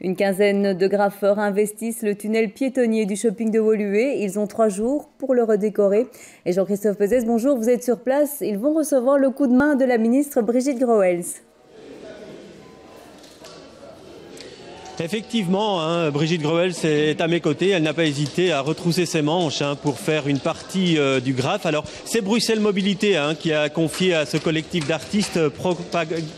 Une quinzaine de graffeurs investissent le tunnel piétonnier du shopping de Woluwe. Ils ont 3 jours pour le redécorer. Et Jean-Christophe Peuzès, bonjour, vous êtes sur place. Ils vont recevoir le coup de main de la ministre Brigitte Groels. Effectivement, Brigitte Groels est à mes côtés. Elle n'a pas hésité à retrousser ses manches pour faire une partie du graphe. Alors, c'est Bruxelles Mobilité qui a confié à ce collectif d'artistes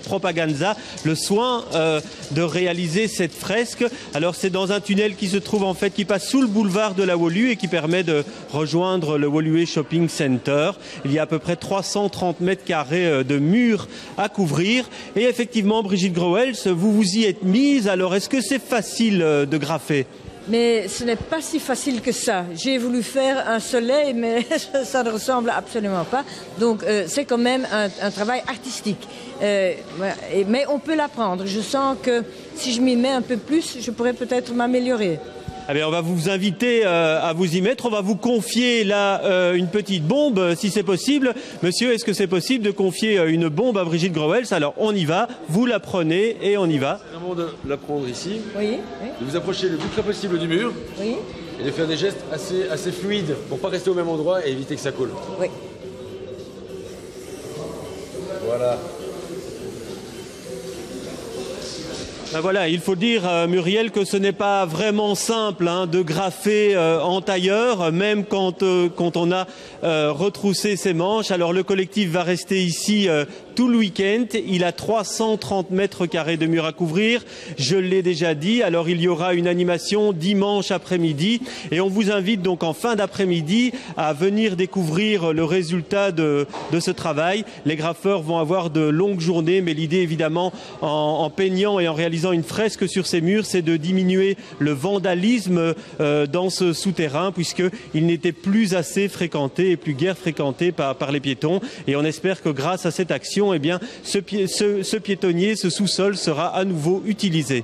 Propaganza le soin de réaliser cette fresque. Alors, c'est dans un tunnel qui se trouve qui passe sous le boulevard de la Wolu et qui permet de rejoindre le Woluwe Shopping Center. Il y a à peu près 330 mètres carrés de murs à couvrir. Et effectivement, Brigitte Groels, vous vous y êtes mise. Alors, est-ce que c'est facile de graffer? Mais ce n'est pas si facile que ça. J'ai voulu faire un soleil, mais ça ne ressemble absolument pas. Donc c'est quand même un travail artistique. Mais on peut l'apprendre. Je sens que si je m'y mets un peu plus, je pourrais peut-être m'améliorer. Eh bien, on va vous inviter à vous y mettre. On va vous confier là une petite bombe, si c'est possible. Monsieur, est-ce que c'est possible de confier une bombe à Brigitte Groels? Alors, on y va. Vous la prenez et on y va. C'est vraiment de la prendre ici. Oui. De vous approcher le plus près possible du mur. Oui. Et de faire des gestes assez fluides pour pas rester au même endroit et éviter que ça colle. Oui. Voilà. Ben voilà, il faut dire, Muriel, que ce n'est pas vraiment simple de graffer en tailleur, même quand on a retroussé ses manches. Alors le collectif va rester ici tout le week-end. Il a 330 mètres carrés de murs à couvrir. Je l'ai déjà dit. Alors il y aura une animation dimanche après-midi. Et on vous invite donc en fin d'après-midi à venir découvrir le résultat de ce travail. Les graffeurs vont avoir de longues journées, mais l'idée évidemment en peignant et en réalisant une fresque sur ces murs, c'est de diminuer le vandalisme dans ce souterrain, puisqu'il n'était plus assez fréquenté et plus guère fréquenté par les piétons. Et on espère que grâce à cette action, ce piétonnier, ce sous-sol sera à nouveau utilisé.